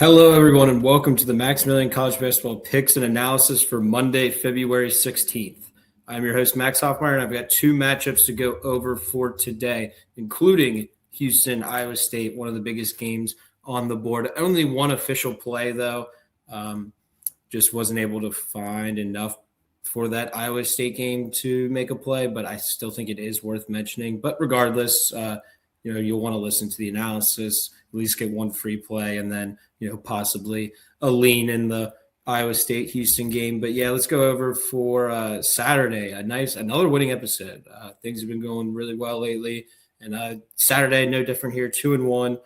Hello, everyone, and welcome to the Maximilian College Basketball Picks and Analysis for Monday, February 16th. I'm your host, Max Hofmeyer, and I've got two matchups to go over for today, including Houston, Iowa State, one of the biggest games on the board. Only one official play, though. Just wasn't able to find enough for that State game to make a play, but I still think it is worth mentioning. But regardless, you'll want to listen to the analysis, at least get one free play, and then, possibly a lean in the Iowa State Houston game. But yeah, let's go over for Saturday. Another winning episode. Things have been going really well lately. And Saturday, no different here, 2-1.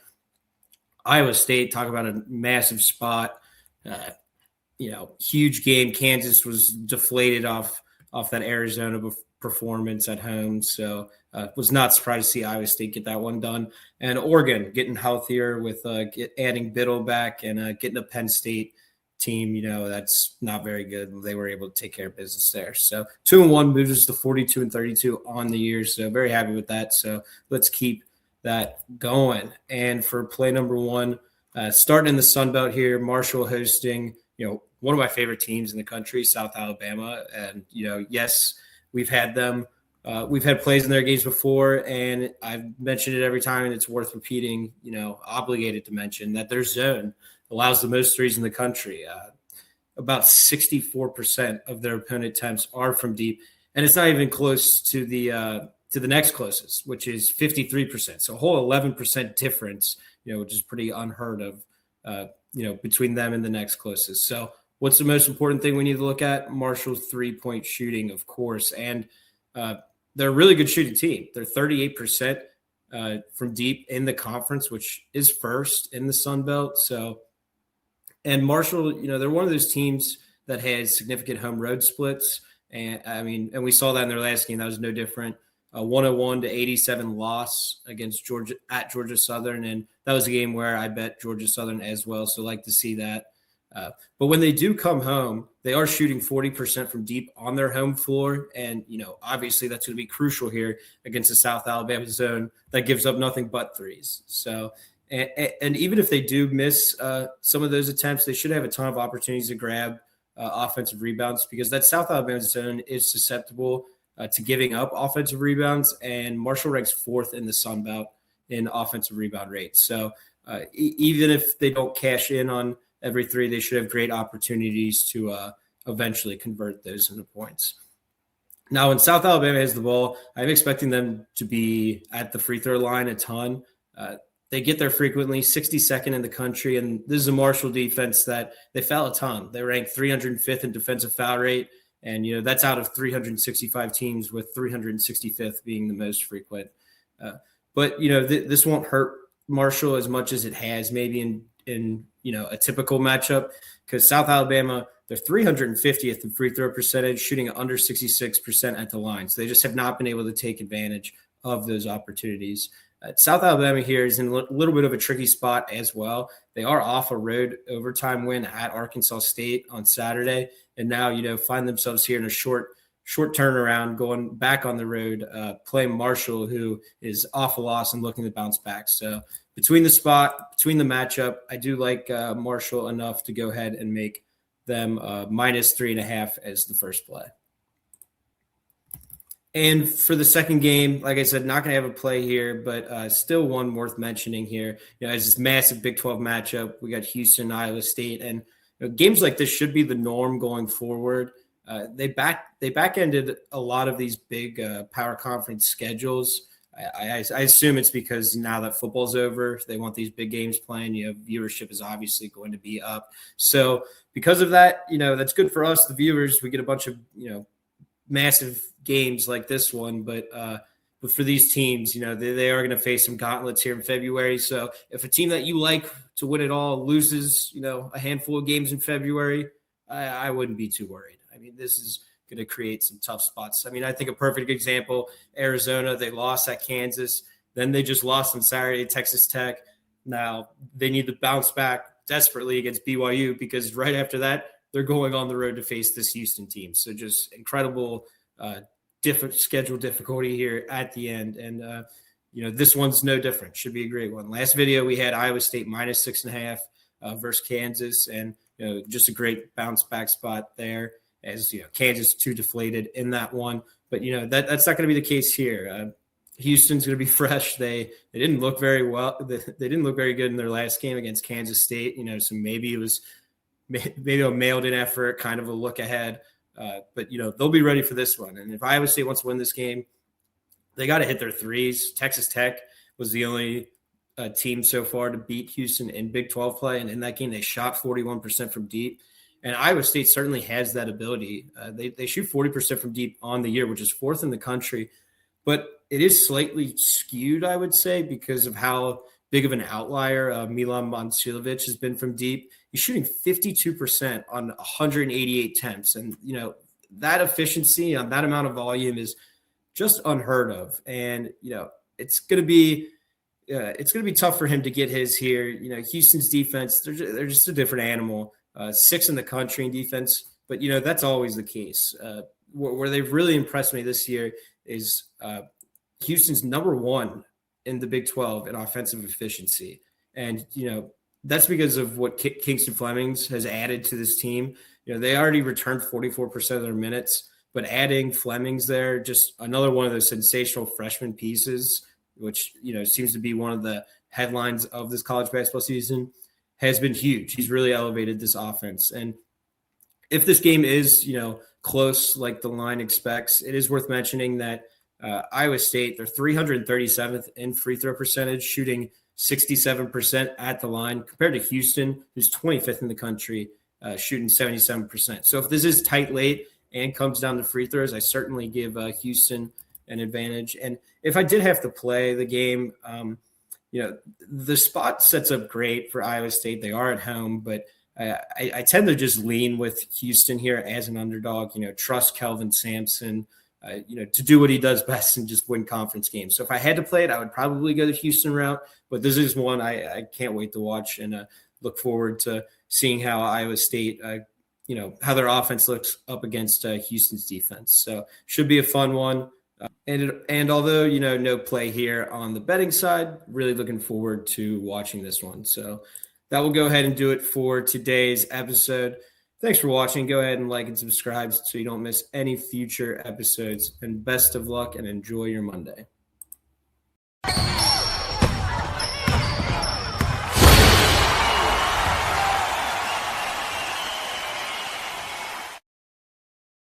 Iowa State, talk about a massive spot. Huge game. Kansas was deflated off that Arizona performance at home. So was not surprised to see Iowa State get that one done. And Oregon getting healthier with adding Biddle back and getting a Penn State team, that's not very good. They were able to take care of business there. So 2-1 moves us to 42-32 on the year. So very happy with that. So let's keep that going. And for play number one, starting in the Sun Belt here, Marshall hosting, one of my favorite teams in the country, South Alabama. And, yes, we've had them. We've had plays in their games before, and I've mentioned it every time, and it's worth repeating, obligated to mention that their zone allows the most threes in the country. About 64% of their opponent attempts are from deep, and it's not even close to the next closest, which is 53%. So a whole 11% difference, which is pretty unheard of, between them and the next closest. So what's the most important thing we need to look at? Marshall's three-point shooting, of course, and they're a really good shooting team. They're 38% from deep in the conference, which is first in the Sun Belt. So, and Marshall, they're one of those teams that has significant home road splits. And we saw that in their last game. That was no different. 101-87 loss against Georgia Southern. And that was a game where I bet Georgia Southern as well. So like to see that. But when they do come home, they are shooting 40% from deep on their home floor. And, obviously that's going to be crucial here against the South Alabama zone that gives up nothing but threes. So, and even if they do miss some of those attempts, they should have a ton of opportunities to grab offensive rebounds, because that South Alabama zone is susceptible to giving up offensive rebounds. And Marshall ranks fourth in the Sun Belt in offensive rebound rates. So even if they don't cash in on every three, they should have great opportunities to eventually convert those into points. Now, when South Alabama has the ball, I'm expecting them to be at the free throw line a ton. They get there frequently, 62nd in the country, and this is a Marshall defense that they foul a ton. They rank 305th in defensive foul rate, and that's out of 365 teams, with 365th being the most frequent. But this won't hurt Marshall as much as it has maybe in a typical matchup, because South Alabama, they're 350th in free throw percentage, shooting under 66% at the line. So they just have not been able to take advantage of those opportunities. South Alabama here is in a little bit of a tricky spot as well. They are off a road overtime win at Arkansas State on Saturday, and now, find themselves here in a short turnaround, going back on the road, playing Marshall, who is off a loss and looking to bounce back. So between the matchup, I do like Marshall enough to go ahead and make them -3.5 as the first play. And for the second game, like I said, not going to have a play here, but still one worth mentioning here. As this massive Big 12 matchup, we got Houston, Iowa State, and games like this should be the norm going forward. They back-ended a lot of these big power conference schedules. I assume it's because now that football's over, they want these big games playing. Viewership is obviously going to be up. So because of that, that's good for us, the viewers. We get a bunch of massive games like this one, but for these teams, they are going to face some gauntlets here in February. So if a team that you like to win it all loses, a handful of games in February, I wouldn't be too worried. I mean, this is going to create some tough spots. I mean, I think a perfect example, Arizona, they lost at Kansas. Then they just lost on Saturday, Texas Tech. Now they need to bounce back desperately against BYU, because right after that, they're going on the road to face this Houston team. So just incredible different schedule difficulty here at the end. And, this one's no different. Should be a great one. Last video, we had Iowa State -6.5. versus Kansas, and just a great bounce back spot there. As Kansas too deflated in that one, but that's not going to be the case here. Houston's going to be fresh. They didn't look very well. They didn't look very good in their last game against Kansas State. So maybe it was maybe a mailed in effort, kind of a look ahead. But they'll be ready for this one. And if Iowa State wants to win this game, they got to hit their threes. Texas Tech was the only team so far to beat Houston in Big 12 play, and in that game they shot 41% from deep. And Iowa State certainly has that ability. They shoot 40% from deep on the year, which is fourth in the country. But it is slightly skewed, I would say, because of how big of an outlier Milan Momcilovic has been from deep. He's shooting 52% on 188 attempts. And, that efficiency on that amount of volume is just unheard of. And, it's going to be tough for him to get his here. Houston's defense, they're just a different animal. Sixth in the country in defense, but that's always the case. Where they've really impressed me this year is Houston's number one in the Big 12 in offensive efficiency, and that's because of what Kingston Flemings has added to this team. They already returned 44% of their minutes, but adding Flemings there, just another one of those sensational freshman pieces, which seems to be one of the headlines of this college basketball season, has been huge. He's really elevated this offense. And if this game is, close like the line expects, it is worth mentioning that Iowa State, they're 337th in free throw percentage, shooting 67% at the line, compared to Houston, who's 25th in the country, shooting 77%. So if this is tight late and comes down to free throws, I certainly give Houston an advantage. And if I did have to play the game, the spot sets up great for Iowa State. They are at home, but I tend to just lean with Houston here as an underdog, trust Kelvin Sampson, to do what he does best and just win conference games. So if I had to play it, I would probably go the Houston route, but this is one I can't wait to watch and look forward to seeing how Iowa State, how their offense looks up against Houston's defense. So should be a fun one. And although, no play here on the betting side, really looking forward to watching this one. So that will go ahead and do it for today's episode. Thanks for watching. Go ahead and like and subscribe so you don't miss any future episodes. And best of luck and enjoy your Monday.